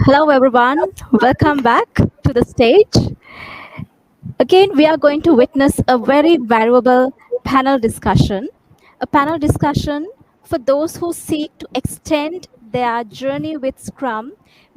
Hello, everyone. Welcome back to the stage. Again, we are going to witness a very valuable panel discussion. A panel discussion for those who seek to extend their journey with Scrum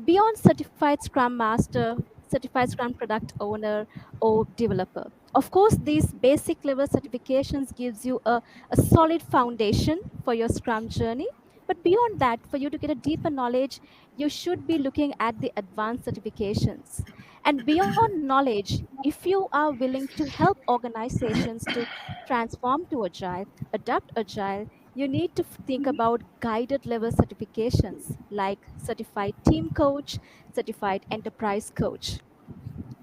beyond certified Scrum Master, certified Scrum Product Owner, or developer. Of course, these basic level certifications gives you a solid foundation for your Scrum journey. But beyond that, for you to get a deeper knowledge, you should be looking at the advanced certifications. And beyond knowledge, if you are willing to help organizations to transform to agile, adapt agile, you need to think about guided level certifications like certified team coach, certified enterprise coach.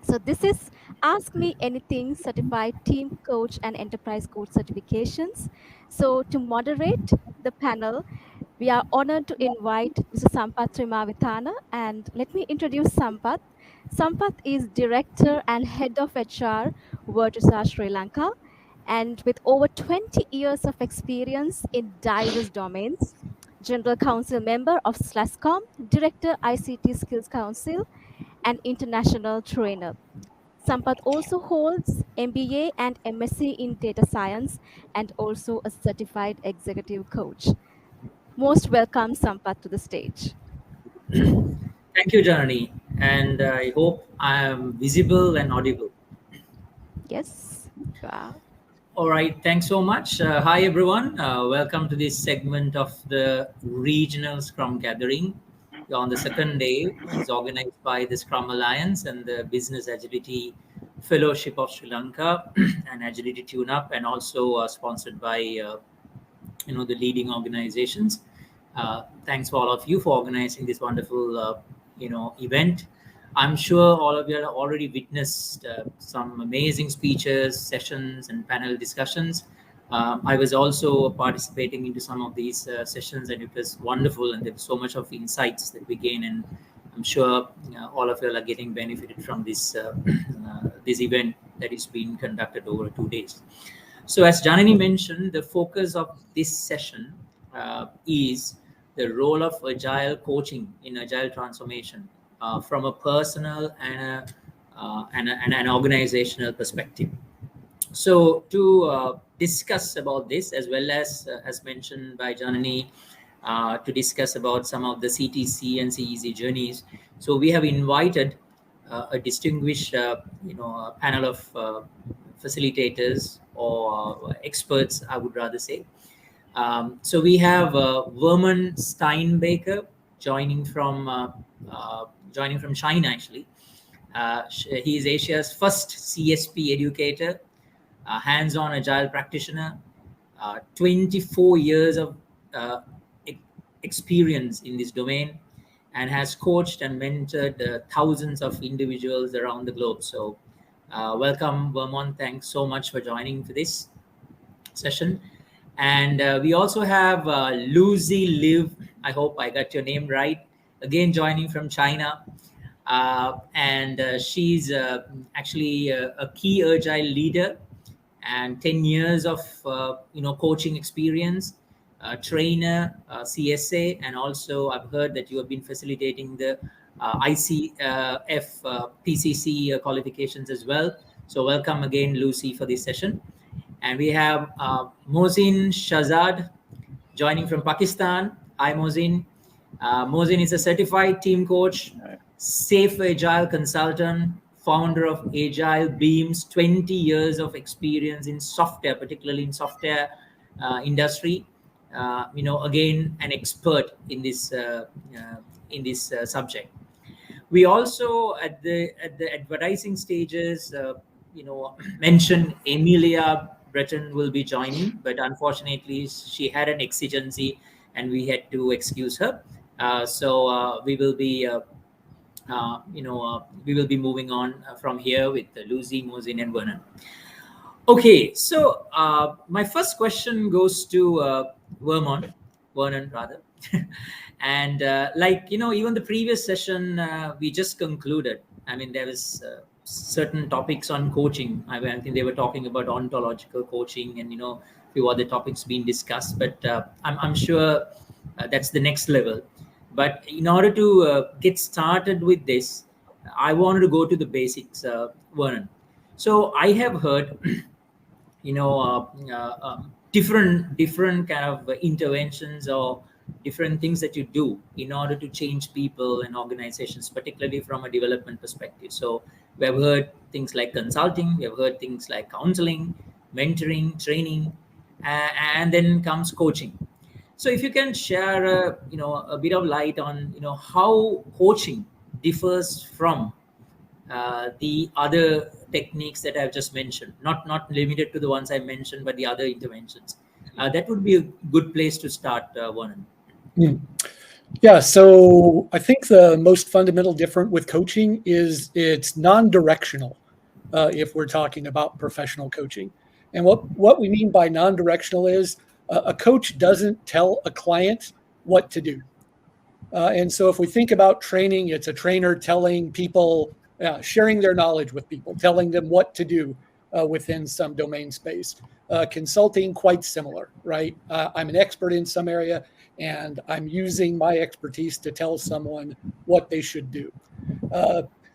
So this is Ask Me Anything certified team coach and enterprise coach certifications. So to moderate the panel, we are honored to invite Mr. Sampath Trimavithana, and let me introduce Sampath. Sampath is Director and Head of HR, Virtusa Sri Lanka, and with over 20 years of experience in diverse domains, General Council member of SLASCOM, Director ICT Skills Council, and international trainer. Sampath also holds MBA and MSc in data science and also a certified executive coach. Most welcome, Sampath, to the stage. Thank you, Janani, and I hope I am visible and audible. Yes. Wow. All right, thanks so much. Hi, everyone. Welcome to this segment of the Regional Scrum Gathering on the second day, which is organized by the Scrum Alliance and the Business Agility Fellowship of Sri Lanka and Agility Tune Up, and also sponsored by the leading organizations. Thanks for all of you for organizing this wonderful event. I'm sure all of you have already witnessed some amazing speeches, sessions, and panel discussions. I was also participating into some of these sessions, and it was wonderful. And there was so much of insights that we gain, and I'm sure all of you are getting benefited from this this event that is being conducted over 2 days. So, as Janani mentioned, the focus of this session is the role of agile coaching in agile transformation from a personal and an organizational perspective. So, to discuss about this, as mentioned by Janani, to discuss about some of the CTC and CEC journeys, so we have invited a distinguished, panel of facilitators or experts, I would rather say. So we have Verman Steinbaker joining from China. Actually, he is Asia's first CSP educator, hands-on agile practitioner, 24 years of experience in this domain, and has coached and mentored thousands of individuals around the globe. So, welcome, Vermont. Thanks so much for joining for this session. And we also have Lucy Liv. I hope I got your name right. Again, joining from China. And she's actually a key agile leader and 10 years of coaching experience, trainer, CSA, and also I've heard that you have been facilitating the ICF PCC qualifications as well. So welcome again, Lucy, for this session. And we have Mohsin Shahzad joining from Pakistan. Hi, Mohsin. Mohsin is a certified team coach, safe agile consultant, founder of Agile Beams, 20 years of experience in software, particularly in software industry. Again, an expert in this subject. We also at the advertising stages, mentioned Emilia Breton will be joining, but unfortunately she had an exigency and we had to excuse her. So we will be. We will be moving on from here with Lucy, Mohsin, and Vernon. Okay, so my first question goes to Vernon rather. And even the previous session we just concluded. I mean, there was certain topics on coaching. I think they were talking about ontological coaching and a few other topics being discussed. But I'm sure that's the next level. But in order to get started with this, I wanted to go to the basics, Vernon. So I have heard, different kind of interventions or different things that you do in order to change people and organizations, particularly from a development perspective. So we have heard things like consulting, we have heard things like counseling, mentoring, training, and then comes coaching. So if you can share a bit of light on how coaching differs from the other techniques that I've just mentioned, not limited to the ones I mentioned, but the other interventions. That would be a good place to start, Vernon. Mm. Yeah, so I think the most fundamental difference with coaching is it's non-directional, if we're talking about professional coaching. And what we mean by non-directional is a coach doesn't tell a client what to do. And so if we think about training, it's a trainer telling people, sharing their knowledge with people, telling them what to do within some domain space. Consulting, quite similar, right? I'm an expert in some area, and I'm using my expertise to tell someone what they should do.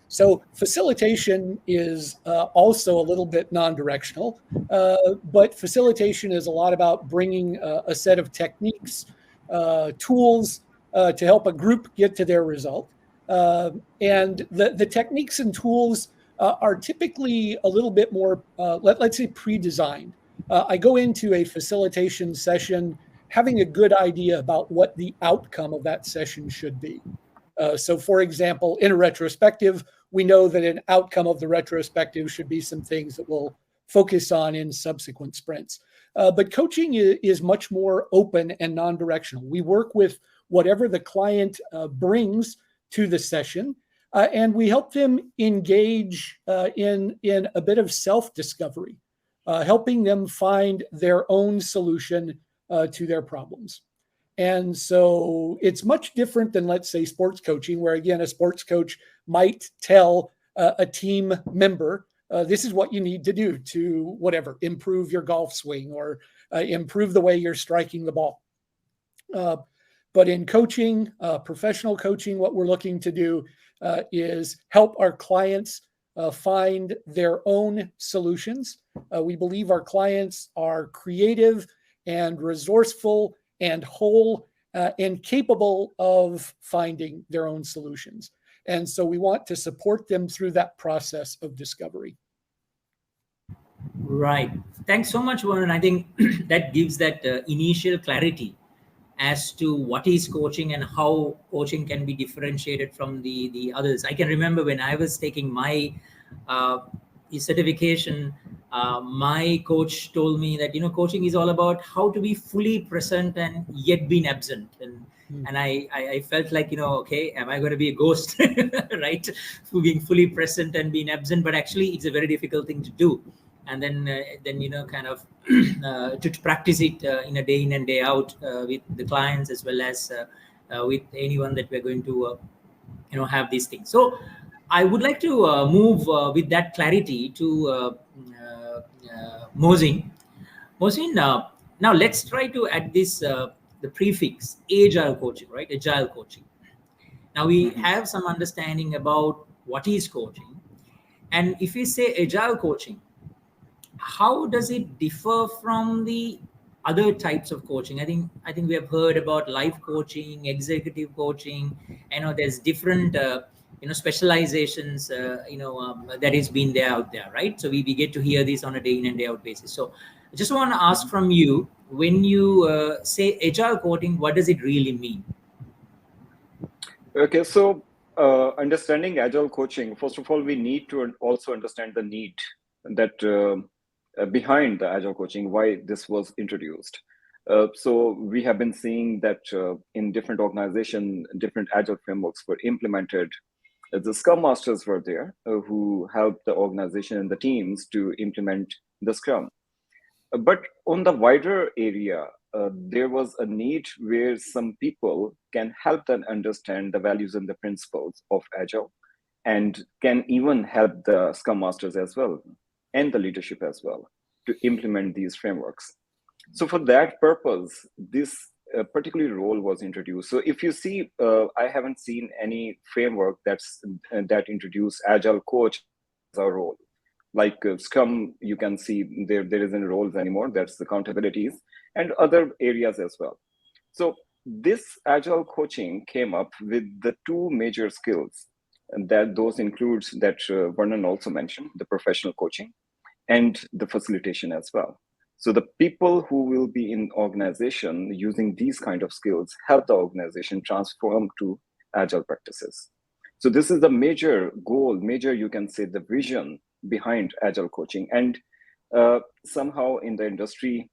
So facilitation is also a little bit non-directional, but facilitation is a lot about bringing a set of techniques, tools to help a group get to their result. And the techniques and tools are typically a little bit more, let's say, pre-designed. I go into a facilitation session having a good idea about what the outcome of that session should be. So for example, in a retrospective, we know that an outcome of the retrospective should be some things that we'll focus on in subsequent sprints. But coaching is much more open and non-directional. We work with whatever the client brings to the session, and we help them engage in a bit of self-discovery, helping them find their own solution to their problems. And so it's much different than, let's say, sports coaching, where, again, a sports coach might tell a team member, this is what you need to do to, whatever, improve your golf swing or improve the way you're striking the ball. But in coaching, professional coaching, what we're looking to do is help our clients find their own solutions. We believe our clients are creative and resourceful and whole and capable of finding their own solutions. And so we want to support them through that process of discovery. Right. Thanks so much, Vernon. I think that gives that initial clarity as to what is coaching and how coaching can be differentiated from the others. I can remember when I was taking my certification, my coach told me that coaching is all about how to be fully present and yet being absent. And I felt like, okay, am I going to be a ghost, right? Being fully present and being absent, but actually it's a very difficult thing to do. And then kind of to practice it in a day in and day out with the clients, as well as with anyone that we're going to have these things. So I would like to move with that clarity to Mohsin. Mohsin, now let's try to add this the prefix agile coaching, right? Agile coaching. Now we have some understanding about what is coaching, and if we say agile coaching, how does it differ from the other types of coaching? I think we have heard about life coaching, executive coaching. I know there's different specializations that is being there out there, right? So we get to hear this on a day in and day out basis. So I just want to ask from you, when you say agile coaching, what does it really mean? Okay, so understanding agile coaching, first of all, we need to also understand the need that behind the agile coaching, why this was introduced. So we have been seeing that in different organizations, different agile frameworks were implemented. The Scrum Masters were there who helped the organization and the teams to implement the Scrum. But on the wider area, there was a need where some people can help them understand the values and the principles of Agile, and can even help the Scrum Masters as well, and the leadership as well, to implement these frameworks. So for that purpose, this particular role was introduced. So if you see, I haven't seen any framework that introduced agile coach as a role. Like Scrum, you can see there isn't roles anymore. That's the accountabilities and other areas as well. So this agile coaching came up with the two major skills, and that those includes that Vernon also mentioned, the professional coaching and the facilitation as well. So the people who will be in organization using these kind of skills help the organization transform to agile practices. So this is the major goal, major, you can say, the vision behind agile coaching. And somehow in the industry,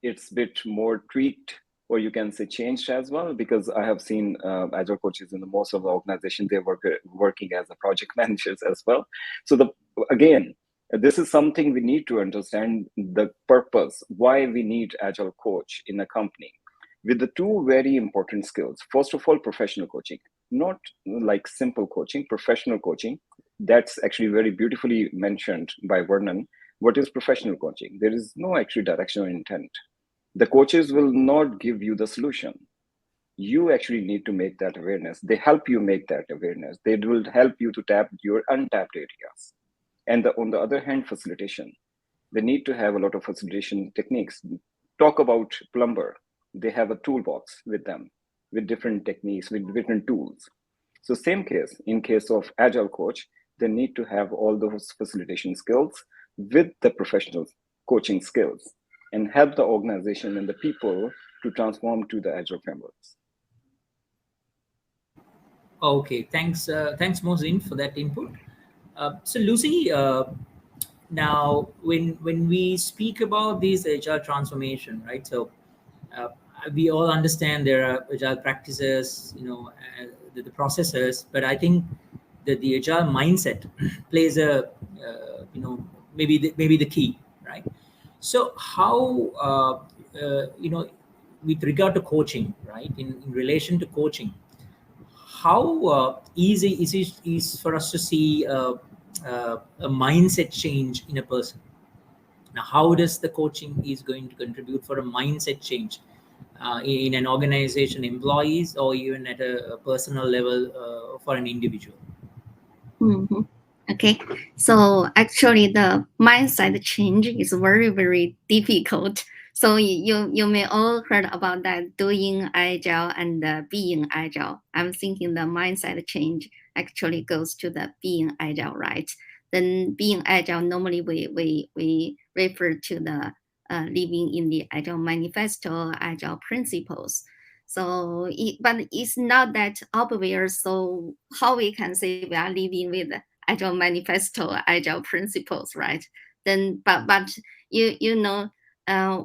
it's a bit more tweaked, or you can say changed as well, because I have seen agile coaches in the most of the organization, they working as a project managers as well. So again, this is something we need to understand the purpose, why we need agile coach in a company, with the two very important skills. First of all, professional coaching, not like simple coaching, professional coaching. That's actually very beautifully mentioned by Vernon. What is professional coaching? There is no actually direction or intent. The coaches will not give you the solution. You actually need to make that awareness. They help you make that awareness. They will help you to tap your untapped areas. And on the other hand, facilitation. They need to have a lot of facilitation techniques. Talk about plumber. They have a toolbox with them, with different techniques, with different tools. So same case, in case of agile coach, they need to have all those facilitation skills with the professional coaching skills and help the organization and the people to transform to the agile frameworks. Okay, thanks, Mohsin, for that input. So, Lucy, now when we speak about these agile transformation, right? So, uh, we all understand there are agile practices, the processes, but I think that the agile mindset plays a, maybe the key, right? So, how with regard to coaching, right? In relation to coaching, how easy is for us to see a mindset change in a person? Now, how does the coaching is going to contribute for a mindset change in an organization, employees, or even at a personal level for an individual? Mhm. Okay, so actually the mindset change is very, very difficult. So you may all heard about that, doing agile and being agile. I'm thinking the mindset change actually goes to the being agile, right? Then being agile, normally we refer to the living in the agile manifesto, agile principles. So, but it's not that obvious. So, how we can say we are living with agile manifesto, agile principles, right? Then, but you know,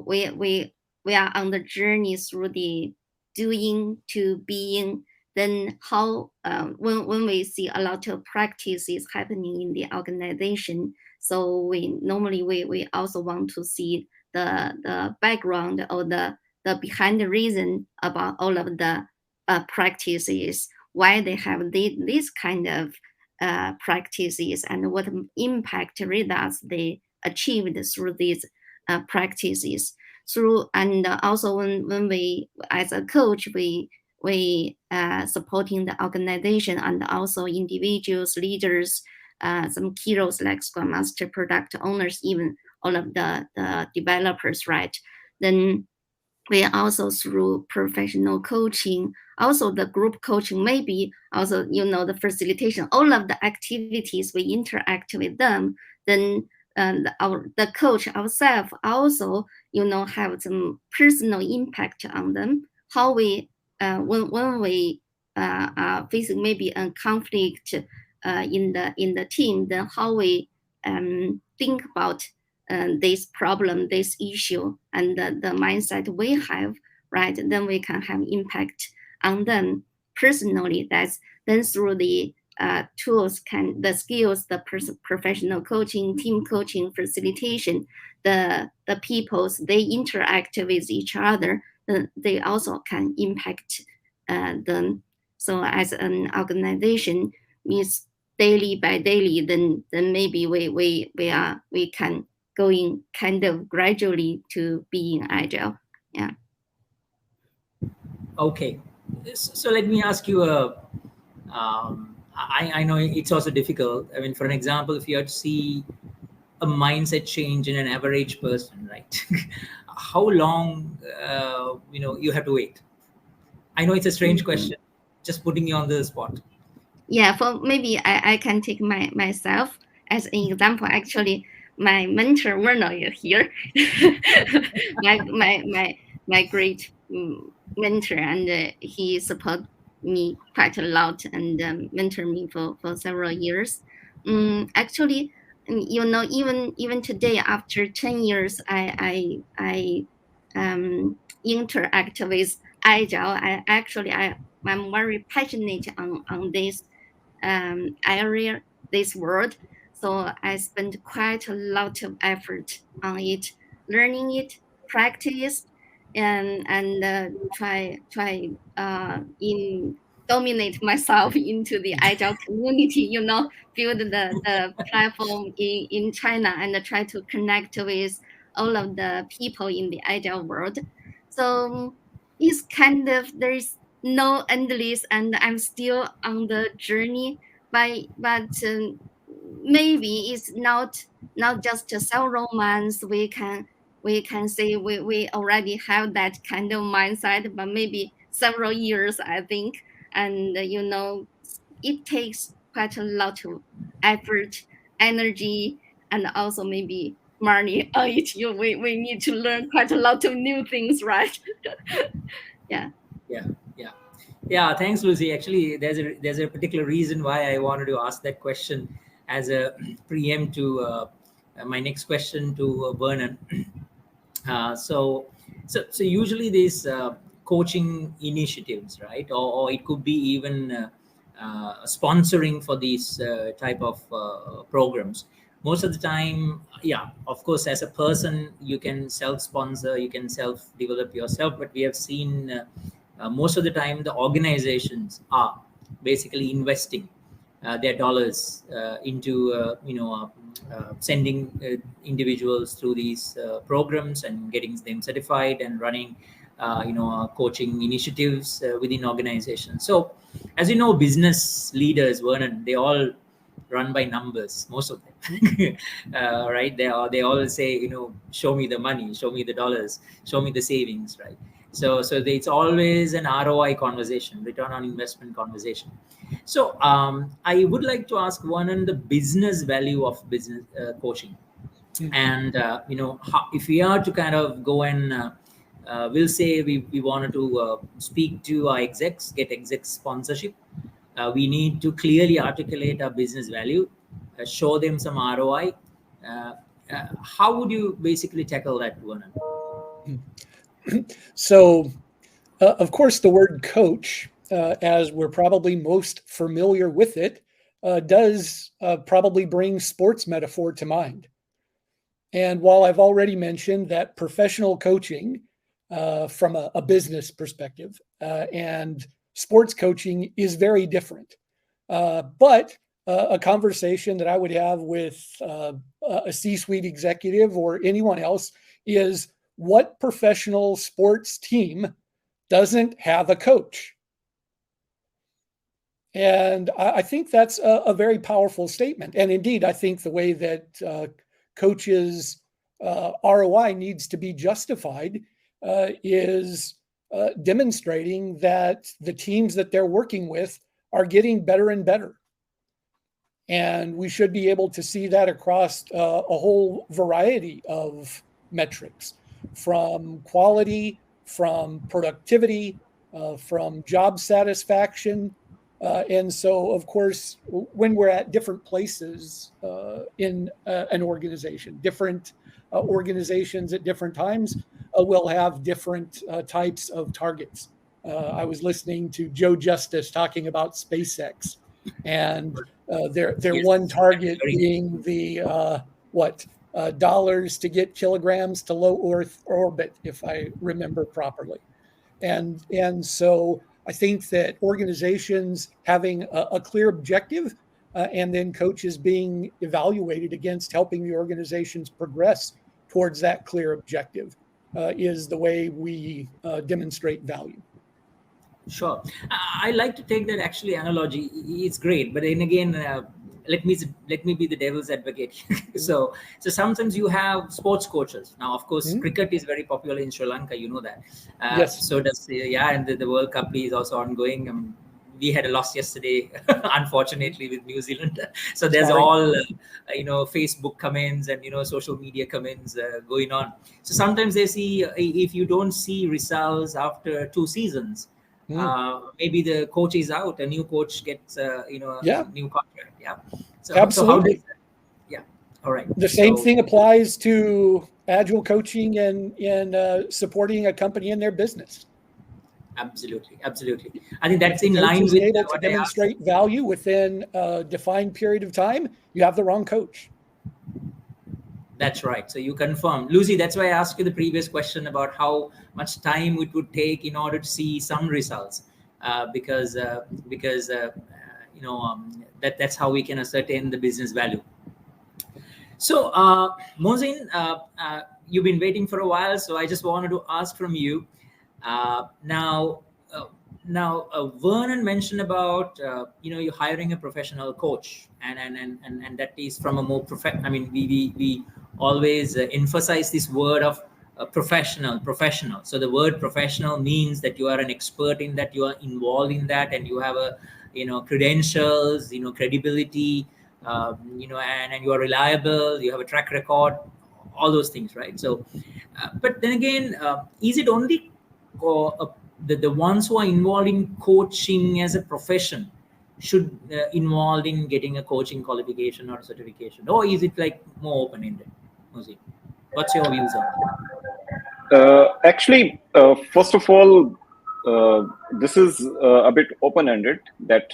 we are on the journey through the doing to being. Then how when we see a lot of practices happening in the organization, so we also want to see the background or the behind the reason about all of the practices, why they have this kind of practices, and what impact results they achieved through these practices. And also when we, as a coach, we supporting the organization and also individuals, leaders, some key roles like Scrum Master, product owners, even all of the developers, right? Then we also, through professional coaching, also the group coaching, maybe also the facilitation, all of the activities we interact with them. Then the coach ourselves also have some personal impact on them. How we when we are facing maybe a conflict in the team, then how we think about this problem, this issue, and the mindset we have, right? Then we can have impact on them personally. That's then through the tools, the skills, the professional coaching, team coaching, facilitation, the peoples they interact with each other, they also can impact them. So as an organization, means daily by daily, then maybe we can going kind of gradually to being agile. Yeah. Okay, so let me ask you a. I know it's also difficult. I mean, for an example, if you had to see a mindset change in an average person, right? How long you have to wait? I know it's a strange question, just putting you on the spot. Yeah, for maybe I can take myself as an example. Actually, my mentor Werner is here. My great mentor, and he support me quite a lot and mentor me for several years. Actually, even today after 10 years, I interact with agile. I'm very passionate on this area, this world. So I spent quite a lot of effort on it, learning it, practice, and try in dominate myself into the agile community. Build the platform in China and try to connect with all of the people in the agile world. So it's kind of there's no endless, and I'm still on the journey. But maybe it's not just several months. We can say we already have that kind of mindset, but maybe several years, I think. And it takes quite a lot of effort, energy, and also maybe money on it. We need to learn quite a lot of new things, right? Yeah. Yeah, yeah, yeah. Thanks, Lucy. Actually, there's a particular reason why I wanted to ask that question as a preempt to my next question to Vernon. So usually these coaching initiatives, right, or it could be even sponsoring for these type of programs. Most of the time, yeah, of course, as a person, you can self-sponsor, you can self-develop yourself, but we have seen most of the time the organizations are basically investing their dollars into sending individuals through these programs and getting them certified and running coaching initiatives within organizations. So as you know, business leaders, Vernon, they all run by numbers, most of them. Right, they all say, show me the money, show me the dollars, show me the savings, right? So it's always an ROI conversation, return on investment conversation. So I would like to ask one on the business value of business coaching. And if we are to kind of go and we'll say we wanted to speak to our execs, get exec sponsorship. We need to clearly articulate our business value, show them some ROI. How would you basically tackle that, Vernon? So, of course, the word coach, as we're probably most familiar with it, does probably bring sports metaphor to mind. And while I've already mentioned that professional coaching from a business perspective and sports coaching is very different, but a conversation that I would have with a C-suite executive or anyone else is, what professional sports team doesn't have a coach? And I think that's a very powerful statement. And indeed, I think the way that coaches' ROI needs to be justified is demonstrating that the teams that they're working with are getting better and better. And we should be able to see that across a whole variety of metrics, from quality, from productivity, from job satisfaction. And so, of course, when we're at different places in an organization, different organizations at different times will have different types of targets. I was listening to Joe Justice talking about SpaceX, and their Yes. one target being the dollars to get kilograms to low Earth orbit, if I remember properly. And so I think that organizations having a clear objective and then coaches being evaluated against helping the organizations progress towards that clear objective is the way we demonstrate value. Sure. I like to take that actually analogy. It's great, but then again, let me be the devil's advocate. So sometimes you have sports coaches. Now, of course, cricket is very popular in Sri Lanka. You know that. Yes. So does and the World Cup is also ongoing. We had a loss yesterday, unfortunately, with New Zealand. So there's Sorry. all Facebook comments and social media comments going on. So sometimes they see if you don't see results after 2 seasons, maybe the coach is out, a new coach gets Yeah. a new contract. Yeah. So Absolutely. how does that? Yeah. All right. The same So, thing applies to agile coaching and supporting a company in their business. absolutely. I think that's If in the coach line is with able to what I asked. demonstrate value within a defined period of time, you have the wrong coach. That's right. So you confirm, Lucy. That's why I asked you the previous question about how much time it would take in order to see some results, because that's how we can ascertain the business value. So, Mohsin, you've been waiting for a while, so I just wanted to ask from you. Now, Vernon mentioned about you're hiring a professional coach, and that is from a more I mean, we always emphasize this word of professional. So the word professional means that you are an expert in that, you are involved in that, and you have a credentials, credibility, and you are reliable, you have a track record, all those things, right? So but then again, is it only the ones who are involved in coaching as a profession should involved in getting a coaching qualification or certification, or is it like more open-ended? Mohsin, what's your views on that? Actually, first of all, this is a bit open-ended. That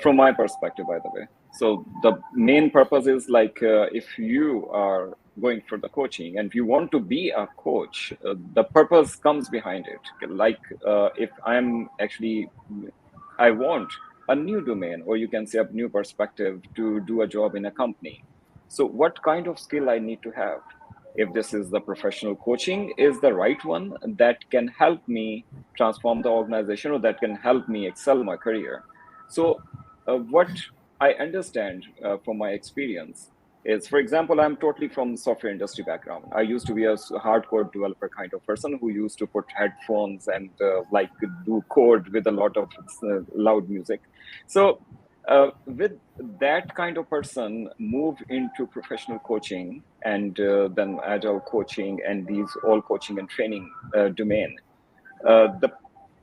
from my perspective, by the way. So the main purpose is like if you are going for the coaching and you want to be a coach, the purpose comes behind it. Like if I want a new domain, or you can say a new perspective to do a job in a company. So what kind of skill I need to have? If this is the professional coaching is the right one that can help me transform the organization, or that can help me excel my career. So what I understand from my experience is, for example, I'm totally from software industry background. I used to be a hardcore developer kind of person who used to put headphones and like do code with a lot of loud music. So with that kind of person move into professional coaching, and then agile coaching and these all coaching and training domain, the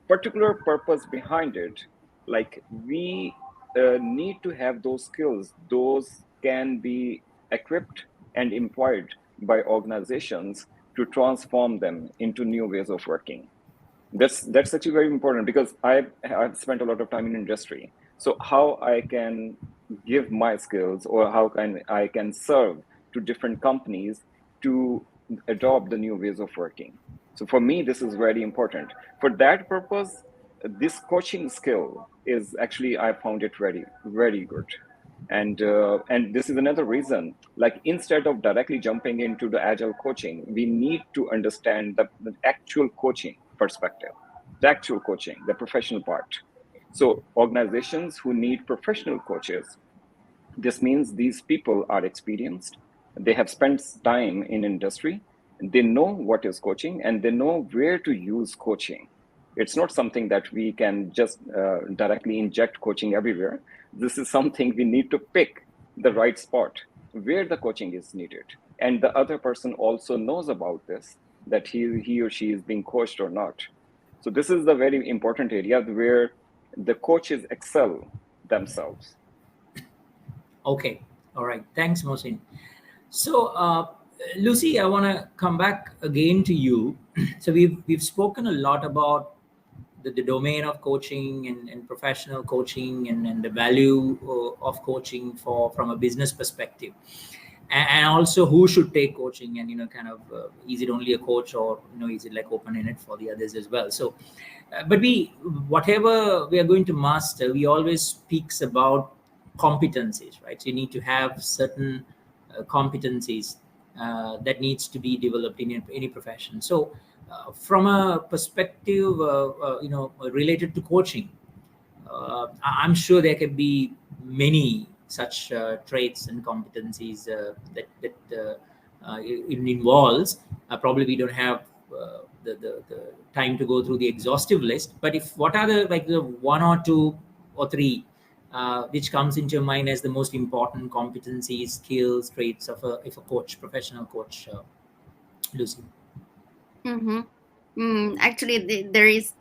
particular purpose behind it, like we need to have those skills. Those can be equipped and employed by organizations to transform them into new ways of working. That's actually very important, because I've spent a lot of time in industry. So how I can give my skills, or how I can serve to different companies to adopt the new ways of working. So for me, this is very important. For that purpose, this coaching skill is actually, I found it very, very good. And this is another reason, like instead of directly jumping into the agile coaching, we need to understand the actual coaching perspective, the actual coaching, the professional part. So organizations who need professional coaches, this means these people are experienced, they have spent time in industry, they know what is coaching, and they know where to use coaching. It's not something that we can just directly inject coaching everywhere. This is something we need to pick the right spot where the coaching is needed. And the other person also knows about this, that he or she is being coached or not. So this is the very important area where the coaches excel themselves. Okay. All right. Thanks, Mohsin. So, Lucy, I want to come back again to you. So we've spoken a lot about the domain of coaching and professional coaching, and the value of coaching from a business perspective, and also who should take coaching, and kind of is it only a coach, or is it like open ended for the others as well? So, but whatever we are going to master, we always speaks about competencies, right? So you need to have certain competencies that needs to be developed in any profession. So from a perspective, related to coaching, I'm sure there can be many such traits and competencies that it involves. Probably we don't have the time to go through the exhaustive list. But if what are the one or two or three which comes into your mind as the most important competencies, skills, traits of a coach, professional coach, Lucy? Actually, there is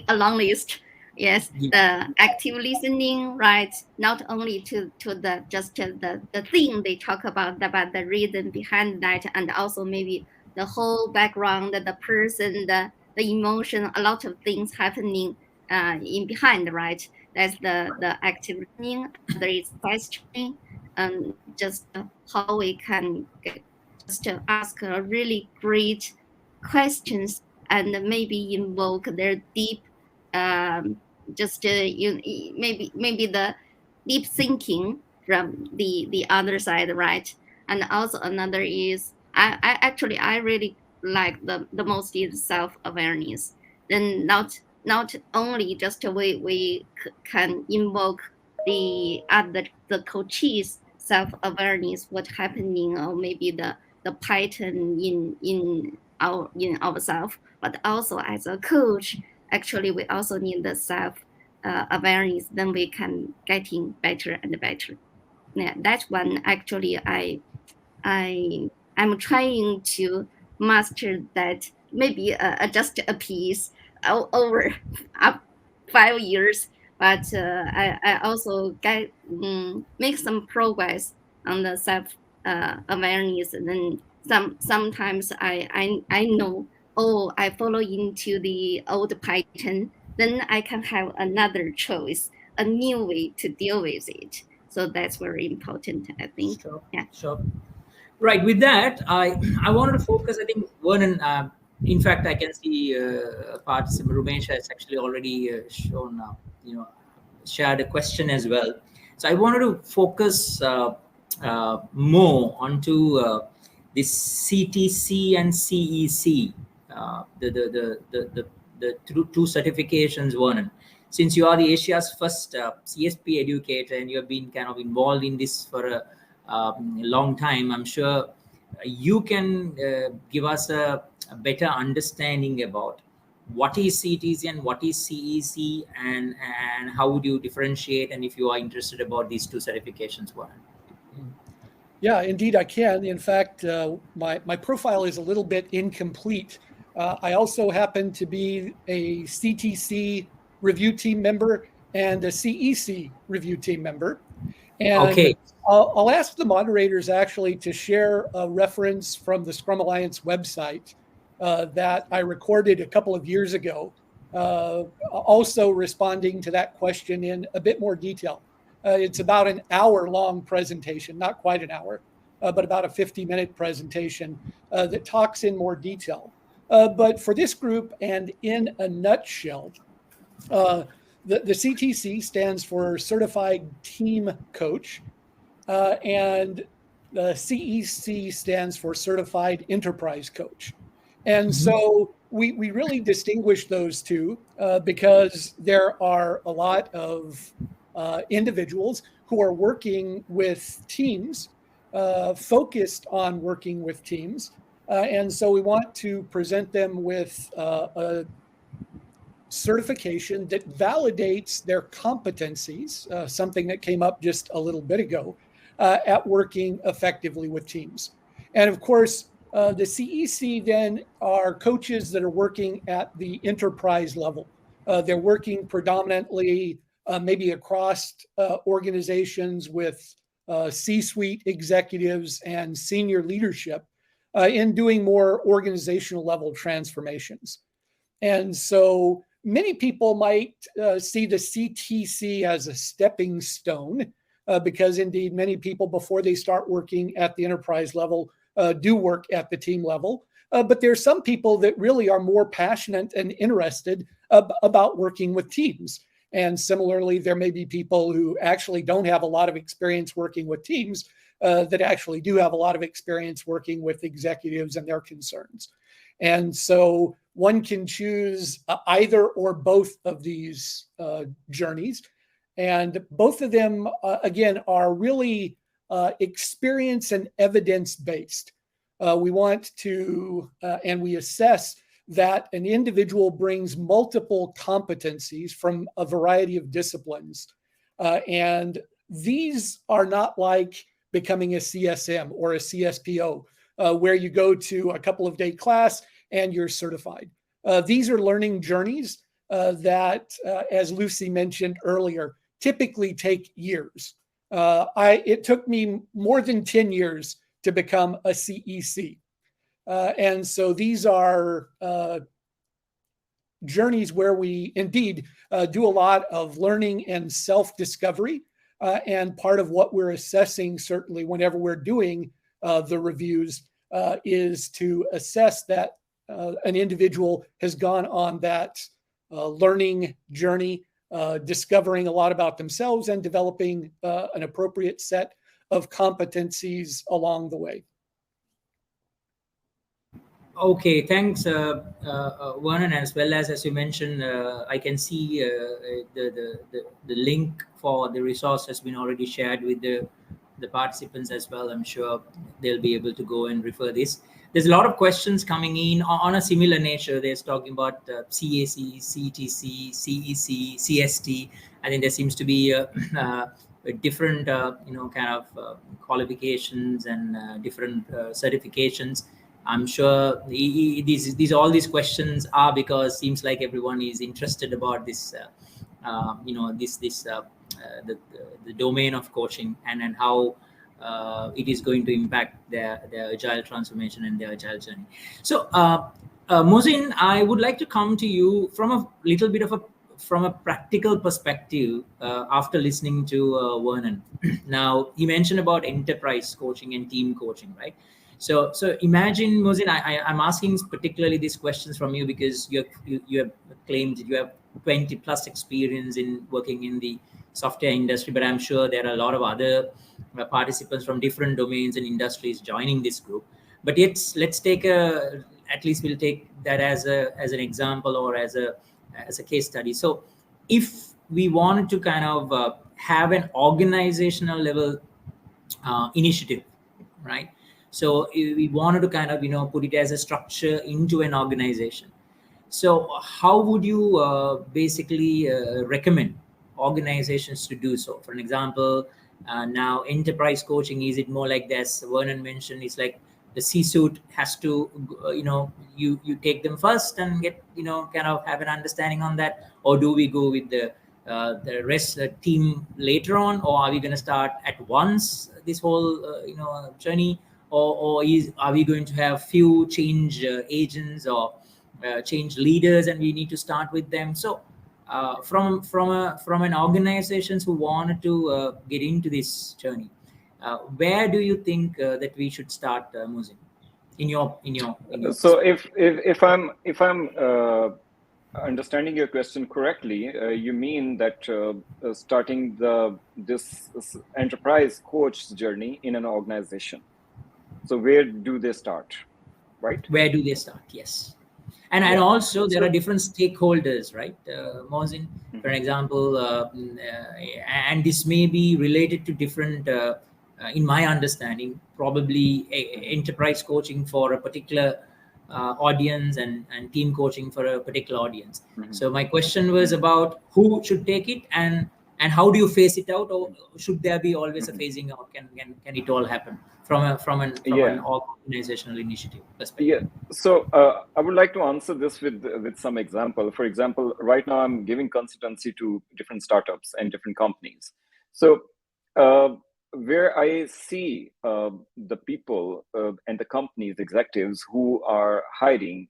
a long list. Yes, the active listening, right? Not only to the just the thing they talk about, but the reason behind that, and also maybe the whole background, the person, the emotion, a lot of things happening in behind, right? That's the active listening. There is questioning, just how we can just ask a really great questions and maybe invoke their deep maybe the deep thinking from the other side, right? And also another is I really like the most is self-awareness. Then not only just we can invoke the coaches self-awareness, what's happening, or maybe the pattern in ourselves, but also as a coach, actually we also need the self awareness. Then we can getting better and better. Yeah, that one actually I'm trying to master that. Maybe just a piece over up 5 years, but I also make some progress on the self awareness. And then sometimes I know, oh, I follow into the old pattern, then I can have another choice, a new way to deal with it. So that's very important, I think. Sure. Yeah. Sure. Right. With that, I wanted to focus. I think Vernon. In fact, I can see participant Rumesh has actually already shown. Shared a question as well. So I wanted to focus more onto this CTC and CEC, the two certifications, Vernon. Since you are the Asia's first CSP educator and you have been kind of involved in this for a long time, I'm sure you can give us a better understanding about what is CTC and what is CEC, and how would you differentiate, and if you are interested about these two certifications, Warren? Yeah, indeed I can. In fact, my profile is a little bit incomplete. I also happen to be a CTC review team member and a CEC review team member. And Okay. I'll ask the moderators actually to share a reference from the Scrum Alliance website that I recorded a couple of years ago, also responding to that question in a bit more detail. It's about an hour-long presentation, not quite an hour, but about a 50-minute presentation that talks in more detail. But for this group, and in a nutshell, the CTC stands for Certified Team Coach, and the CEC stands for Certified Enterprise Coach. And so we really distinguish those two because there are a lot of individuals who are working with teams, focused on working with teams. And so we want to present them with a certification that validates their competencies, something that came up just a little bit ago, at working effectively with teams. And of course, the CEC then are coaches that are working at the enterprise level. They're working predominantly maybe across organizations with C-suite executives and senior leadership in doing more organizational level transformations. And so many people might see the CTC as a stepping stone because indeed many people before they start working at the enterprise level do work at the team level. But there's some people that really are more passionate and interested about working with teams. And similarly, there may be people who actually don't have a lot of experience working with teams that actually do have a lot of experience working with executives and their concerns. And so one can choose either or both of these journeys. And both of them, again, are really experience and evidence-based. We want to, and we assess that an individual brings multiple competencies from a variety of disciplines. And these are not like becoming a CSM or a CSPO, where you go to a couple of day class and you're certified. These are learning journeys that, as Lucy mentioned earlier, typically take years. It took me more than 10 years to become a CEC. And so these are journeys where we indeed do a lot of learning and self-discovery. And part of what we're assessing, certainly whenever we're doing the reviews, is to assess that an individual has gone on that learning journey, discovering a lot about themselves and developing an appropriate set of competencies along the way. Okay, thanks, Vernon. As well as you mentioned, I can see the link for the resource has been already shared with the participants as well. I'm sure they'll be able to go and refer this. There's a lot of questions coming in on a similar nature. They're talking about CAC, CTC, CEC, CST. I think there seems to be a different, kind of qualifications and different certifications. I'm sure all these questions are because seems like everyone is interested about this, the domain of coaching and how it is going to impact their agile transformation and their agile journey. So, Mohsin, I would like to come to you from a little bit of from a practical perspective after listening to Vernon. Now, he mentioned about enterprise coaching and team coaching, right? So imagine, Mohsin, I'm asking particularly these questions from you because you have claimed that you have 20 plus experience in working in the software industry, but I'm sure there are a lot of other participants from different domains and industries joining this group. But let's take at least we'll take that as an example or as a case study. So if we wanted to kind of have an organizational level initiative, right? So we wanted to kind of, put it as a structure into an organization. So how would you basically recommend organizations to do so? For an example, now enterprise coaching, is it more like this? Vernon mentioned it's like the C-suite has to, you take them first and get, kind of have an understanding on that, or do we go with the rest of the team later on, or are we going to start at once this whole journey? Or are we going to have few change agents or change leaders, and we need to start with them? So, from an organizations who wanted to get into this journey, where do you think that we should start, Mohsin? In your So if I'm understanding your question correctly, you mean that starting this enterprise coach journey in an organization. So where do they start, right? Where do they start? Yes. And also there are different stakeholders, right, Mohsin? For example, and this may be related to different, in my understanding, probably enterprise coaching for a particular audience and team coaching for a particular audience. So my question was about who should take it and how do you phase it out, or should there be always a phasing out? Can it all happen from an organizational initiative perspective? Yeah. So I would like to answer this with some example. For example, right now I'm giving consultancy to different startups and different companies. So where I see the people and the companies executives who are hiring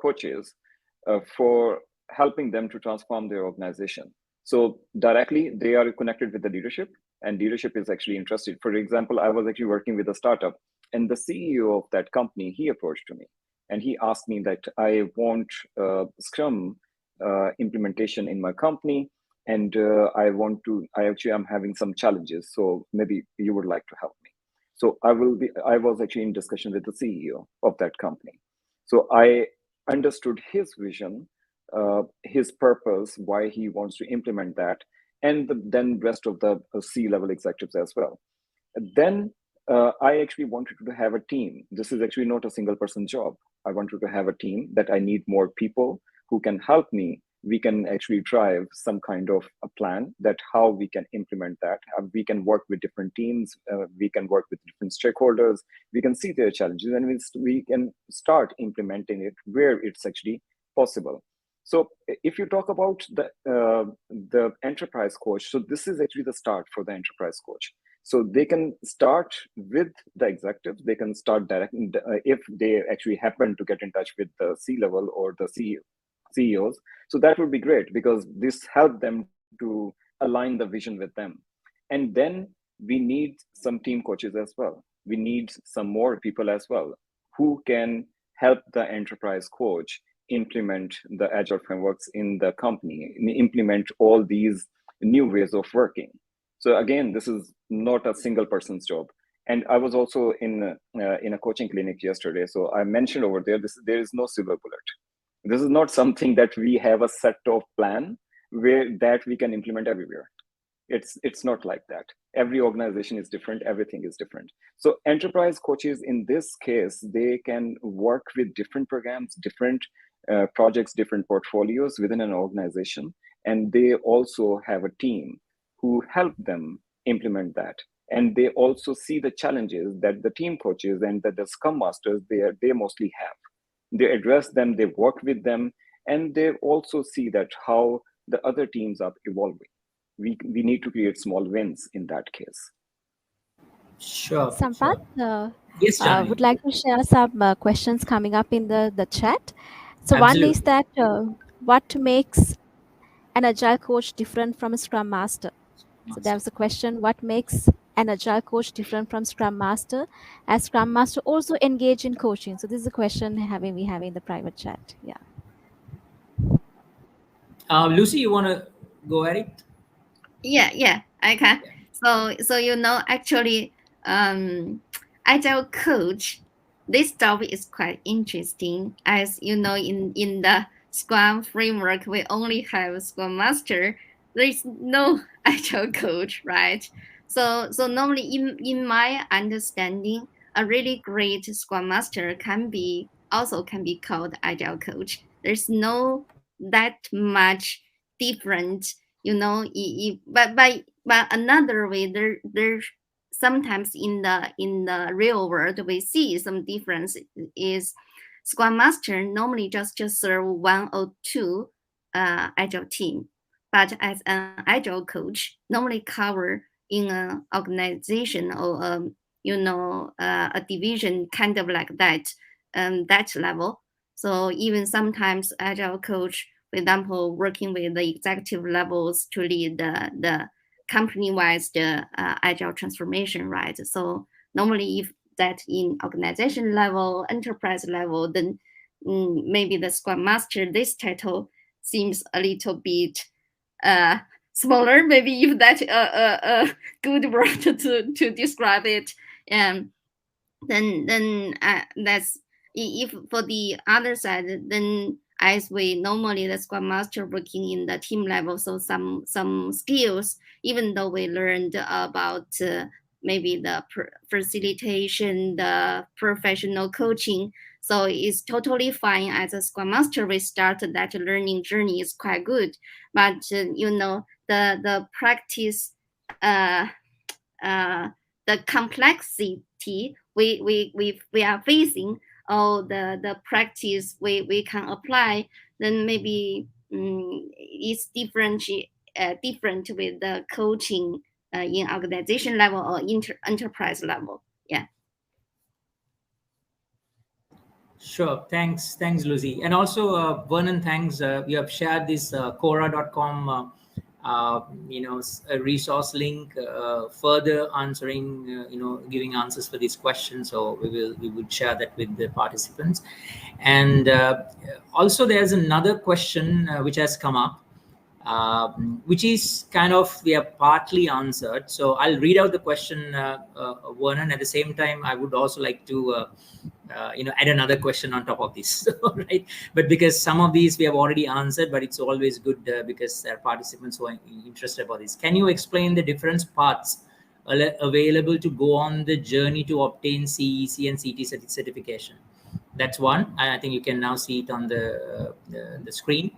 coaches for helping them to transform their organization. So directly they are connected with the leadership, and leadership is actually interested. For example, I was actually working with a startup, and the CEO of that company, he approached to me and he asked me that I want Scrum implementation in my company, and I'm having some challenges, so maybe you would like to help me. So I was actually in discussion with the CEO of that company. So I understood his vision, his purpose, why he wants to implement that, and then rest of the C-level executives as well. Then I actually wanted to have a team. This is actually not a single person job. I wanted to have a team that I need more people who can help me. We can actually drive some kind of a plan that how we can implement that. We can work with different teams. We can work with different stakeholders. We can see their challenges, and we can start implementing it where it's actually possible. So if you talk about the enterprise coach, so this is actually the start for the enterprise coach. So they can start with the executives. They can start directly if they actually happen to get in touch with the C-level or the CEOs. So that would be great, because this helps them to align the vision with them. And then we need some team coaches as well. We need some more people as well who can help the enterprise coach implement the agile frameworks in the company, implement all these new ways of working. So again, this is not a single person's job. And I was also in a coaching clinic yesterday. So I mentioned over there, there is no silver bullet. This is not something that we have a set of plan that we can implement everywhere. It's not like that. Every organization is different. Everything is different. So enterprise coaches in this case, they can work with different programs, different projects, different portfolios within an organization. And they also have a team who help them implement that. And they also see the challenges that the team coaches and the Scrum Masters, they mostly have. They address them, they work with them, and they also see that how the other teams are evolving. We need to create small wins in that case. Sure. Sampath, Yes, Janani. would like to share some questions coming up in the chat. So one is that what makes an agile coach different from a Scrum Master? So there was a question, what makes an agile coach different from Scrum Master, as Scrum Master also engage in coaching? So this is a question we have in the private chat. Yeah. Lucy, you want to go at it? Yeah, I can. So actually, agile coach, this topic is quite interesting. As you know, in the Scrum framework, we only have Scrum Master. There is no agile coach, right? So normally, in my understanding, a really great Scrum Master can be called agile coach. There's no that much different, but another way, there sometimes in the real world we see some difference is Scrum Master normally just serve one or two agile team, but as an agile coach normally cover in an organization or a division, kind of like that level. So even sometimes agile coach, for example, working with the executive levels to lead the company-wide agile transformation, right? So normally, if that in organization level, enterprise level, then maybe the Scrum Master, this title seems a little bit smaller. Maybe if that's a good word to describe it, then that's if for the other side, then as we normally the Scrum Master working in the team level, so some skills, even though we learned about maybe the facilitation, the professional coaching, so it's totally fine. As a Scrum Master, we start that learning journey is quite good, but the practice, the complexity we are facing, or the practice we can apply, then maybe it's different with the coaching in organization level or enterprise level. Yeah. Sure. Thanks, Lucy. And also, Vernon, thanks. You have shared this Quora.com, a resource link, further answering, giving answers for these questions. So we would share that with the participants. And also, there's another question which has come up. which is kind of, we have partly answered. So I'll read out the question, Vernon. At the same time, I would also like to add another question on top of this, right? But because some of these we have already answered, but it's always good because there are participants who are interested about this. Can you explain the different paths available to go on the journey to obtain CEC and CTC certification? That's one. I think you can now see it on the screen.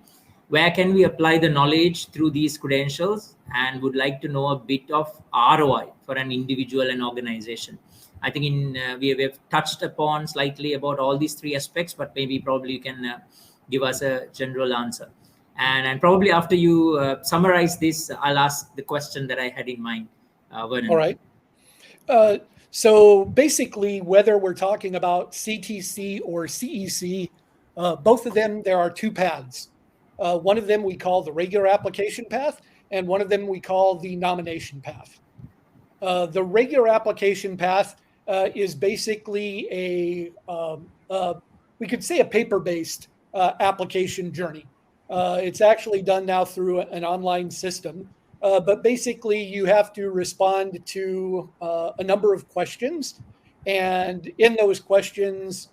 Where can we apply the knowledge through these credentials, and would like to know a bit of ROI for an individual and organization. I think we have touched upon slightly about all these three aspects, but probably you can give us a general answer. And probably after you summarize this, I'll ask the question that I had in mind, Vernon. All right. So basically, whether we're talking about CTC or CEC, both of them, there are two paths. One of them we call the regular application path, and one of them we call the nomination path. The regular application path is basically we could say a paper-based application journey. It's actually done now through an online system, but basically you have to respond to a number of questions, and in those questions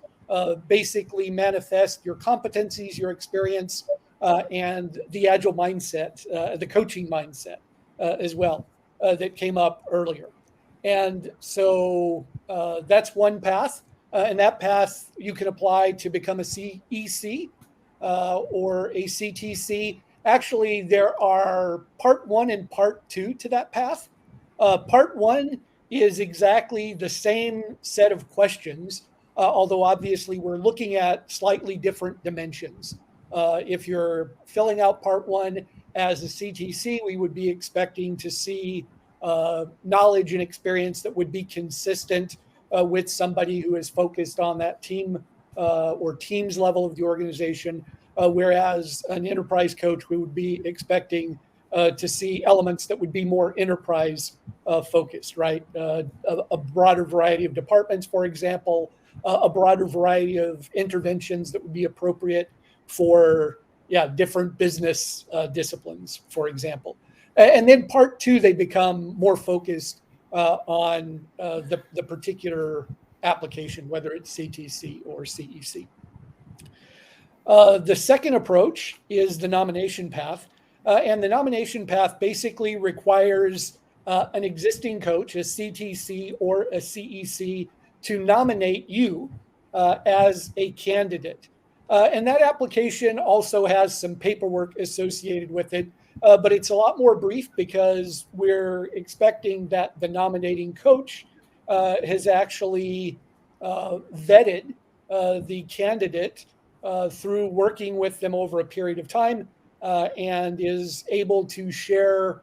basically manifest your competencies, your experience, and the agile mindset, the coaching mindset as well, that came up earlier. And so that's one path. And that path you can apply to become a CEC or a CTC. Actually, there are part 1 and part 2 to that path. Part 1 is exactly the same set of questions, although obviously we're looking at slightly different dimensions. If you're filling out part 1 as a CTC, we would be expecting to see knowledge and experience that would be consistent with somebody who is focused on that team or teams level of the organization. Whereas an enterprise coach, we would be expecting to see elements that would be more enterprise focused, right? A broader variety of departments, for example, a broader variety of interventions that would be appropriate for different business disciplines, for example. And then part 2, they become more focused on the particular application, whether it's CTC or CEC. The second approach is the nomination path. And the nomination path basically requires an existing coach, a CTC or a CEC, to nominate you as a candidate. And that application also has some paperwork associated with it, but it's a lot more brief because we're expecting that the nominating coach has actually vetted the candidate through working with them over a period of time and is able to share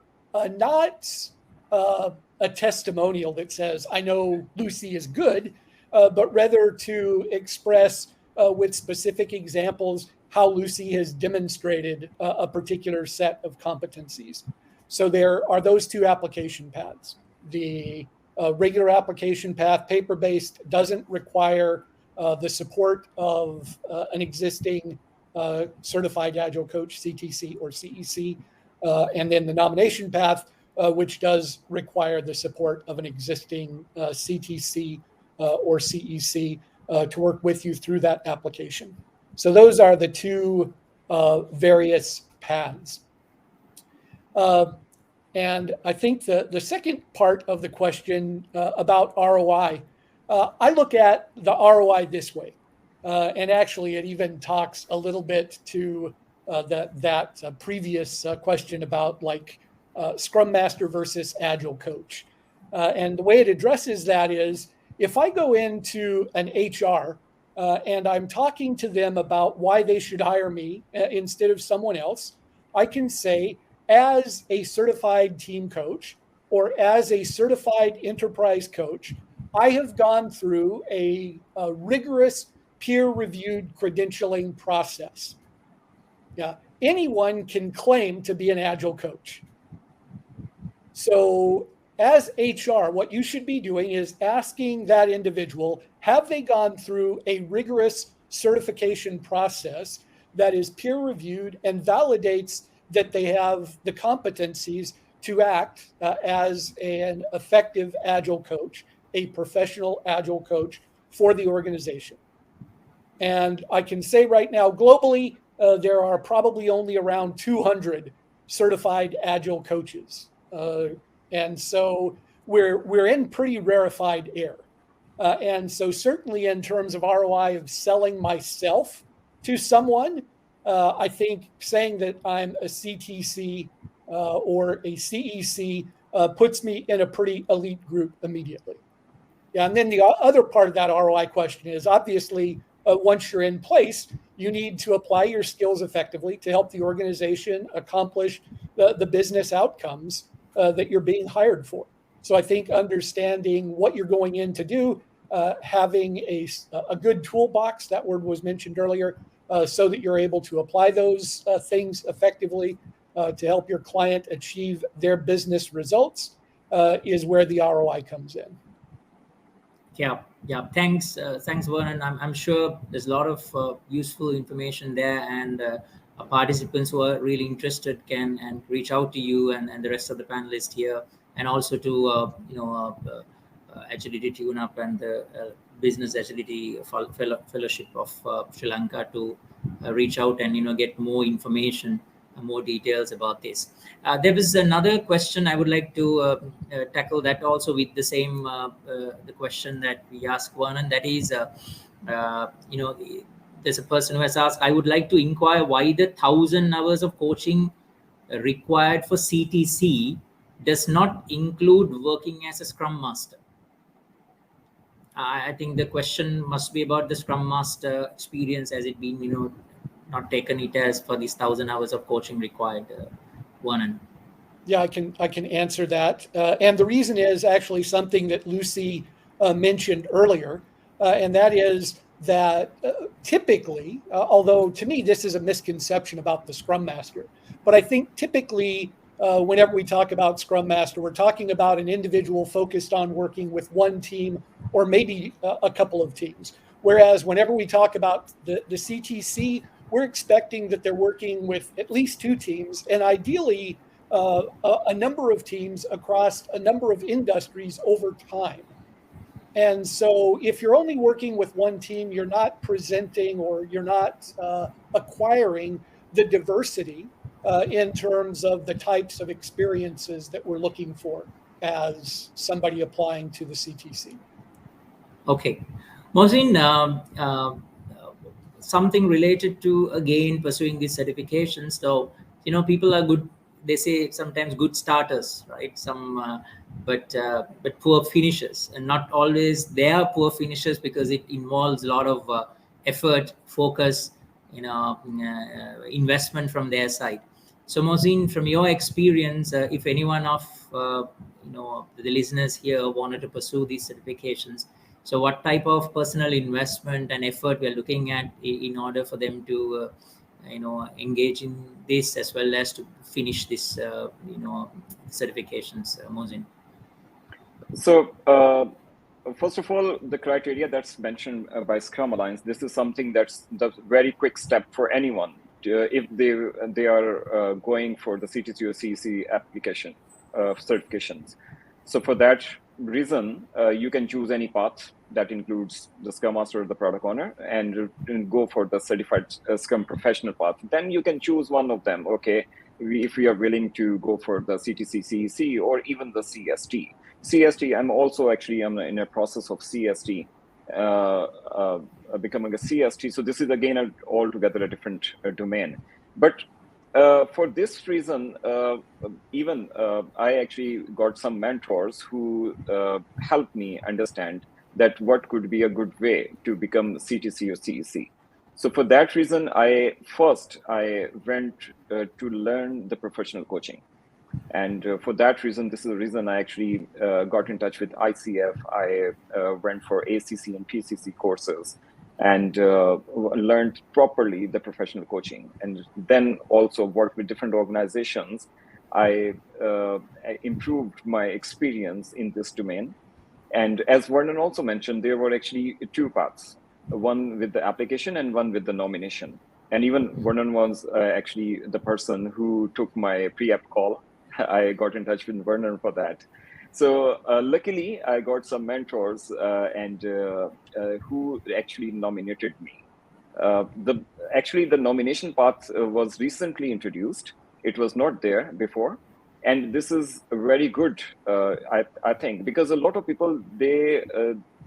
not a testimonial that says, I know Lucy is good, but rather to express with specific examples how Lucy has demonstrated a particular set of competencies. So there are those two application paths. The regular application path, paper-based, doesn't require the support of an existing certified agile coach, CTC or CEC. And then the nomination path, which does require the support of an existing CTC or CEC to work with you through that application. So those are the two various paths. And I think the second part of the question about ROI, I look at the ROI this way. And actually, it even talks a little bit to that previous question about like Scrum Master versus Agile Coach. And the way it addresses that is, if I go into an HR and I'm talking to them about why they should hire me instead of someone else, I can say, as a certified team coach or as a certified enterprise coach, I have gone through a rigorous peer-reviewed credentialing process. Yeah, anyone can claim to be an agile coach. So as HR, what you should be doing is asking that individual, have they gone through a rigorous certification process that is peer-reviewed and validates that they have the competencies to act as an effective Agile coach, a professional Agile coach for the organization. And I can say right now, globally, there are probably only around 200 certified Agile coaches. And so we're in pretty rarefied air. And so certainly in terms of ROI of selling myself to someone, I think saying that I'm a CTC or a CEC puts me in a pretty elite group immediately. Yeah, and then the other part of that ROI question is obviously once you're in place, you need to apply your skills effectively to help the organization accomplish the business outcomes that you're being hired for. So I think understanding what you're going in to do, having a good toolbox, that word was mentioned earlier, so that you're able to apply those things effectively to help your client achieve their business results is where the ROI comes in. Yeah. Thanks, Vernon. I'm sure there's a lot of useful information there, and participants who are really interested can reach out to you and the rest of the panelists here, and also to Agility Tune Up and the Business Agility Fellowship of Sri Lanka to reach out and get more information, more details about this. There was another question I would like to tackle that also with the same the question that we asked Vernon. That is, there's a person who has asked, I would like to inquire why the 1,000 hours of coaching required for CTC does not include working as a Scrum Master. I think the question must be about the Scrum Master experience, as it been, not taken it as for these 1,000 hours of coaching required. Vernon. Yeah, I can answer that. And the reason is actually something that Lucy mentioned earlier, and that is that typically, although to me this is a misconception about the Scrum Master, but I think typically whenever we talk about Scrum Master, we're talking about an individual focused on working with one team or maybe a couple of teams. Whereas whenever we talk about the CTC, we're expecting that they're working with at least two teams and ideally a number of teams across a number of industries over time. And so if you're only working with one team, you're not presenting or you're not acquiring the diversity in terms of the types of experiences that we're looking for as somebody applying to the CTC. Okay. Mohsin, something related to, again, pursuing these certifications. So, people are good. They say sometimes good starters, right? But poor finishers, and not always they are poor finishers because it involves a lot of effort, focus, investment from their side. So, Mohsin, from your experience, if anyone of the listeners here wanted to pursue these certifications, so what type of personal investment and effort we're looking at in order for them to engage in this as well as to finish this certifications, Mohsin? So first of all, the criteria that's mentioned by Scrum Alliance, this is something that's the very quick step for anyone if they are going for the CTC or CEC application certifications. So for that reason, you can choose any path that includes the Scrum Master or the Product Owner and go for the certified Scrum Professional path. Then you can choose one of them. Okay, if we are willing to go for the CTC, CEC, or even the CST. CST, I'm in a process of CST, becoming a CST. So this is again altogether a different domain. But for this reason, I actually got some mentors who helped me understand that what could be a good way to become CTC or CEC. So for that reason, I went to learn the professional coaching. And for that reason, this is the reason I actually got in touch with ICF. I went for ACC and PCC courses and learned properly the professional coaching, and then also worked with different organizations. I improved my experience in this domain. And as Vernon also mentioned, there were actually two paths, one with the application and one with the nomination. And even Vernon was actually the person who took my pre-app call. I got in touch with Vernon for that. So luckily, I got some mentors and who actually nominated me. The nomination path was recently introduced. It was not there before, and this is very good. I think, because a lot of people they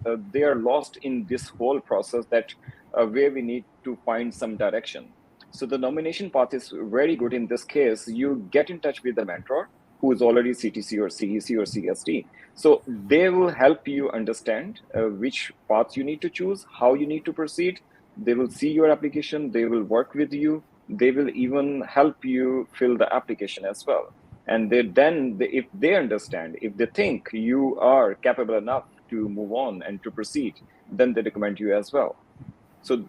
are lost in this whole process, that where we need to find some direction. So the nomination path is very good in this case. You get in touch with the mentor who is already CTC or CEC or CST. So they will help you understand which path you need to choose, how you need to proceed. They will see your application, they will work with you, they will even help you fill the application as well. And if they understand, if they think you are capable enough to move on and to proceed, then they recommend you as well. So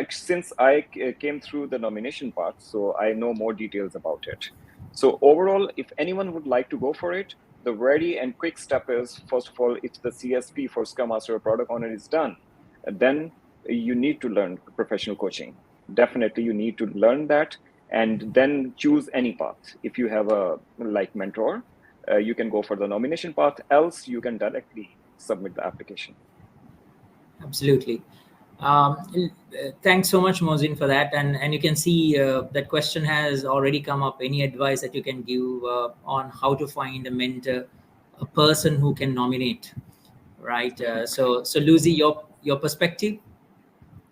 since I came through the nomination part, so I know more details about it. So overall, if anyone would like to go for it, the very and quick step is, first of all, if the CSP for Scrum Master or Product Owner is done, then you need to learn professional coaching. Definitely, you need to learn that, and then choose any path. If you have a mentor, you can go for the nomination path. Else, you can directly submit the application. Absolutely. Thanks so much, Mohsin, for that. And you can see that question has already come up. Any advice that you can give on how to find a mentor, a person who can nominate, right? So Lucy, your perspective?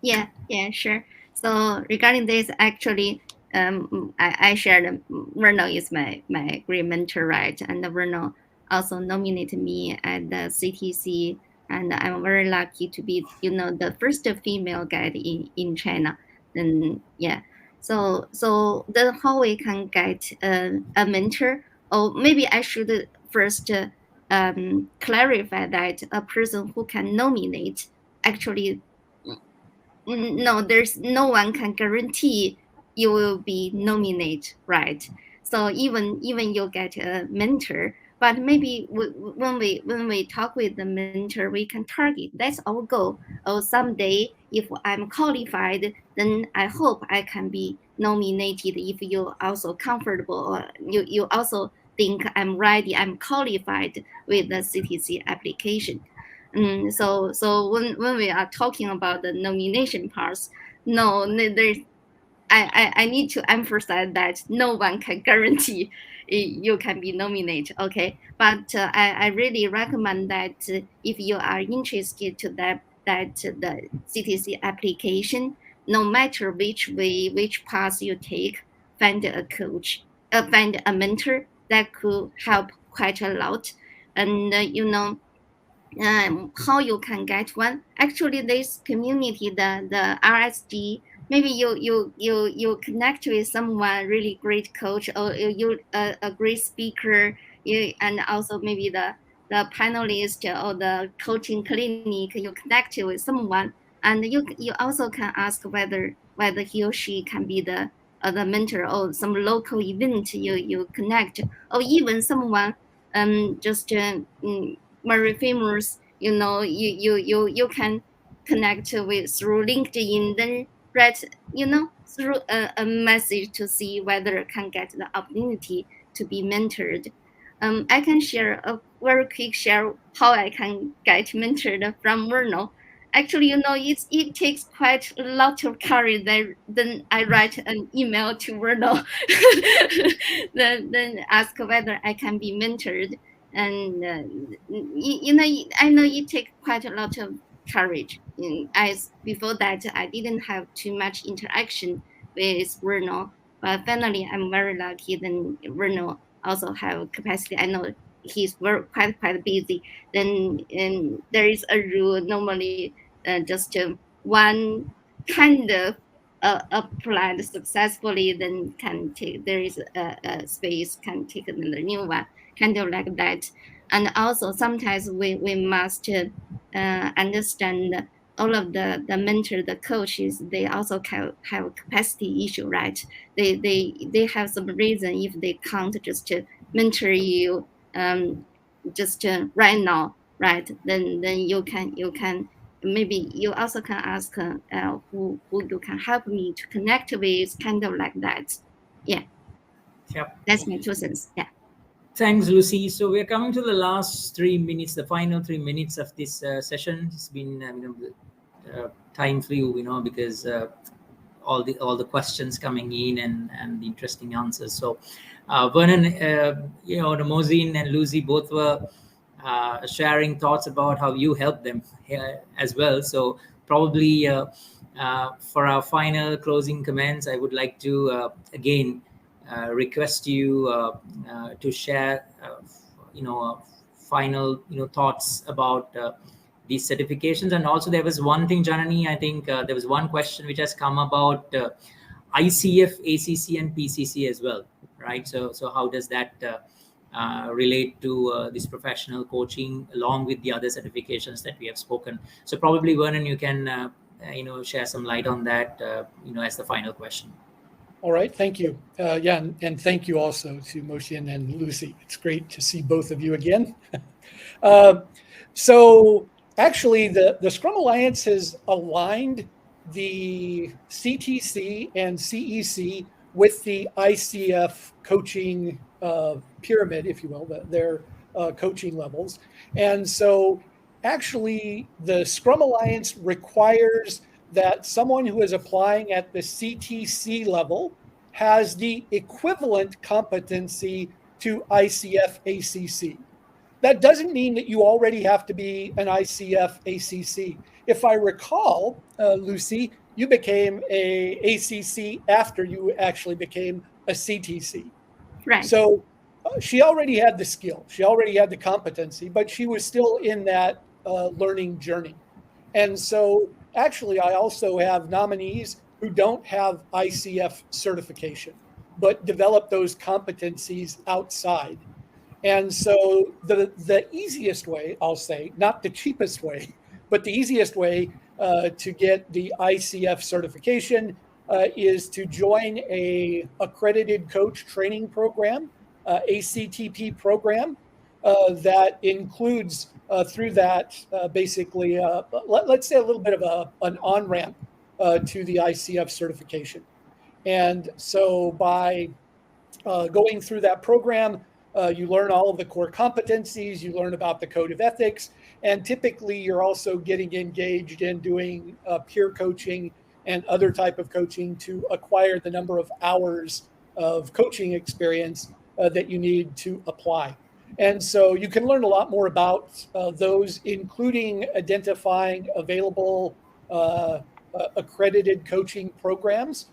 Yeah, sure. So regarding this, actually, I shared Verno is my great mentor, right? And Verno also nominated me at the CTC, and I'm very lucky to be, the first female guide in China. And yeah, so the how we can get a mentor, or maybe I should first clarify that a person who can nominate actually, no, there's no one can guarantee you will be nominated, right? So even you get a mentor, but maybe when we talk with the mentor, we can target. That's our goal. Oh, someday if I'm qualified, then I hope I can be nominated. If you also comfortable, or you also think I'm ready, I'm qualified with the CTC application. So when we are talking about the nomination parts, no, there's I need to emphasize that no one can guarantee you can be nominated. Okay, but I really recommend that if you are interested to that the CTC application, no matter which way, which path you take, find a coach, find a mentor that could help quite a lot, and how you can get one. Actually, this community, the RSG, maybe you connect with someone really great coach, or you a great speaker, and also maybe the panelist or the coaching clinic, you connect with someone, and you also can ask whether he or she can be the mentor, or some local event you connect, or even someone just very famous, you can connect with through LinkedIn, then write, through a message to see whether can get the opportunity to be mentored. I can share a very quick share how I can get mentored from Verno. Actually, it takes quite a lot of courage. Then I write an email to Verno, then ask whether I can be mentored. And I know it takes quite a lot of courage. As before that, I didn't have too much interaction with Verno, but finally I'm very lucky. Then Verno also have capacity. I know he's very quite busy. Then and there is a rule normally, just one kind of applied successfully, then can take, there is a space, can take another new one, kind of like that. And also sometimes we must understand all of the mentor, the coaches, they also have capacity issue, right? They have some reason if they can't just mentor you just right now, right? Then you can maybe you also can ask who you can help me to connect with, kind of like that. Yeah. Yep. That's my 2 cents. Yeah. Thanks, Lucy. So we're coming to the last 3 minutes, the final 3 minutes of this session. It's been time flew, because all the questions coming in and the interesting answers. So Vernon, Mozin and Lucy both were sharing thoughts about how you helped them as well. So probably for our final closing comments, I would like to again request you to share final thoughts about these certifications. And also there was one thing, Janani, I think there was one question which has come about ICF, ACC and PCC as well, right? So how does that relate to this professional coaching along with the other certifications that we have spoken? So probably Vernon, you can share some light on that as the final question. All right, thank you. And thank you also to Moshin and Lucy. It's great to see both of you again. So actually, the Scrum Alliance has aligned the CTC and CEC with the ICF coaching pyramid, if you will, their coaching levels. And so actually, the Scrum Alliance requires that someone who is applying at the CTC level has the equivalent competency to ICF ACC. That doesn't mean that you already have to be an ICF ACC. If I recall, Lucy, you became a ACC after you actually became a CTC. Right. So she already had the skill, she already had the competency, but she was still in that learning journey. And so actually, I also have nominees who don't have ICF certification, but develop those competencies outside. And so the easiest way, I'll say, not the cheapest way, but the easiest way to get the ICF certification is to join a accredited coach training program, ACTP program, that includes through that basically, let's say a little bit of an on-ramp to the ICF certification. And so by going through that program, you learn all of the core competencies, you learn about the code of ethics, and typically you're also getting engaged in doing peer coaching and other type of coaching to acquire the number of hours of coaching experience that you need to apply. And so you can learn a lot more about those, including identifying available accredited coaching programs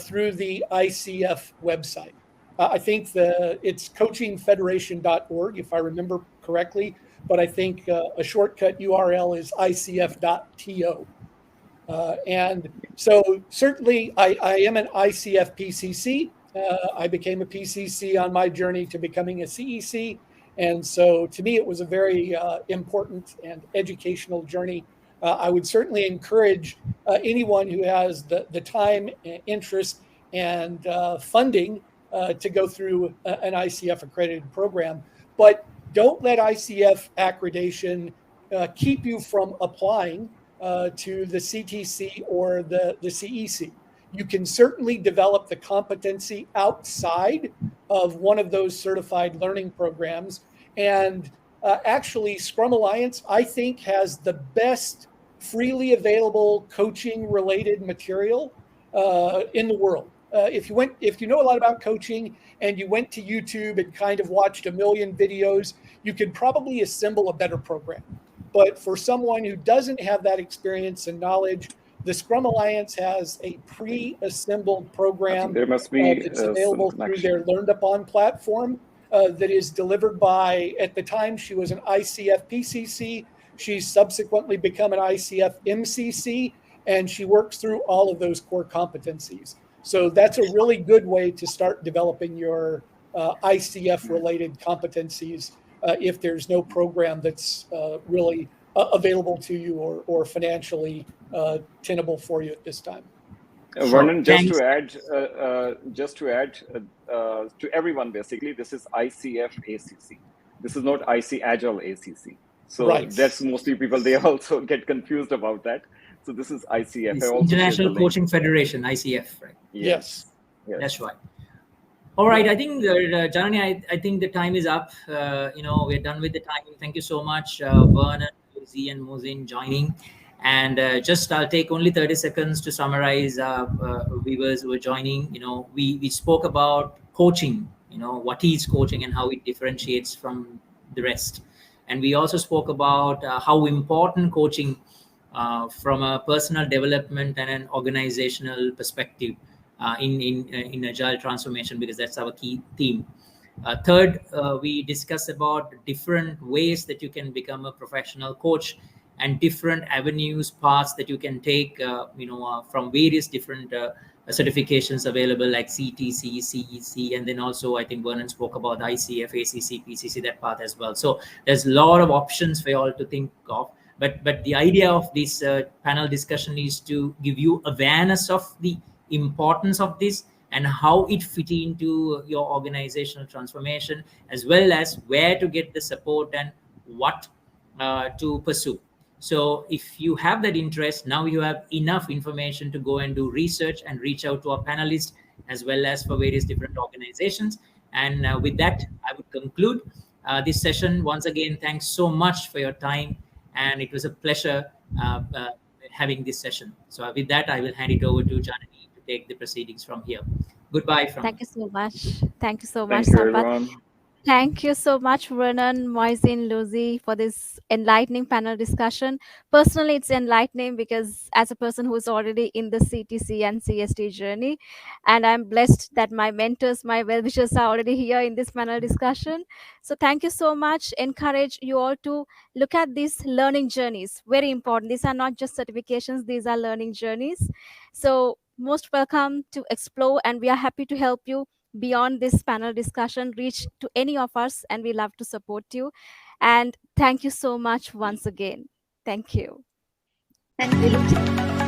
through the ICF website. I think it's coachingfederation.org, if I remember correctly, but I think a shortcut URL is icf.to. And so certainly I am an ICF PCC. I became a PCC on my journey to becoming a CEC. And so to me, it was a very important and educational journey. I would certainly encourage anyone who has the time, interest, and funding to go through an ICF accredited program. But don't let ICF accreditation keep you from applying to the CTC or the CEC. You can certainly develop the competency outside of one of those certified learning programs. And actually, Scrum Alliance, I think, has the best freely available coaching related material in the world. If you know a lot about coaching and you went to YouTube and kind of watched a million videos, you could probably assemble a better program. But for someone who doesn't have that experience and knowledge, the Scrum Alliance has a pre-assembled program there must be that's available through their Learned Upon platform that is delivered by, at the time, she was an ICF PCC. She's subsequently become an ICF MCC, and she works through all of those core competencies. So that's a really good way to start developing your ICF-related competencies if there's no program that's really available to you or financially tenable for you at this time. Vernon, just to add to everyone, basically, this is ICF ACC. This is not IC Agile ACC. So Right. that's mostly people, they also get confused about that. So this is ICF. It's I also shared the International link. Coaching Federation, ICF, right? Yes. Yes. That's right. All right, I think, Janani, I think the time is up. We're done with the time. Thank you so much, Vernon, Lucy, and Mozin joining. And I'll take only 30 seconds to summarize viewers who are joining. We spoke about coaching, what is coaching and how it differentiates from the rest. And we also spoke about how important coaching from a personal development and an organizational perspective in agile transformation, because that's our key theme. Third, we discuss about different ways that you can become a professional coach and different avenues, paths that you can take, from various different certifications available like CTC, CEC, and then also I think Vernon spoke about ICF, ACC, PCC, that path as well. So there's a lot of options for you all to think of. But the idea of this panel discussion is to give you awareness of the importance of this and how it fit into your organizational transformation, as well as where to get the support and what to pursue. So if you have that interest, now you have enough information to go and do research and reach out to our panelists, as well as for various different organizations. And with that, I would conclude this session. Once again, thanks so much for your time. And it was a pleasure having this session. So with that, I will hand it over to Janani to take the proceedings from here. Goodbye from Thank you so much. Thank you so Thank much, you, Sampath. everyone. Thank you so much, Vernon, Moisin, Lucy, for this enlightening panel discussion. Personally, it's enlightening because as a person who is already in the CTC and CST journey, and I'm blessed that my mentors, my well-wishers are already here in this panel discussion. So thank you so much. Encourage you all to look at these learning journeys. Very important. These are not just certifications, these are learning journeys. So most welcome to explore, and we are happy to help you beyond this panel discussion. Reach to any of us, and we love to support you. And thank you so much once again. Thank you. Thank you.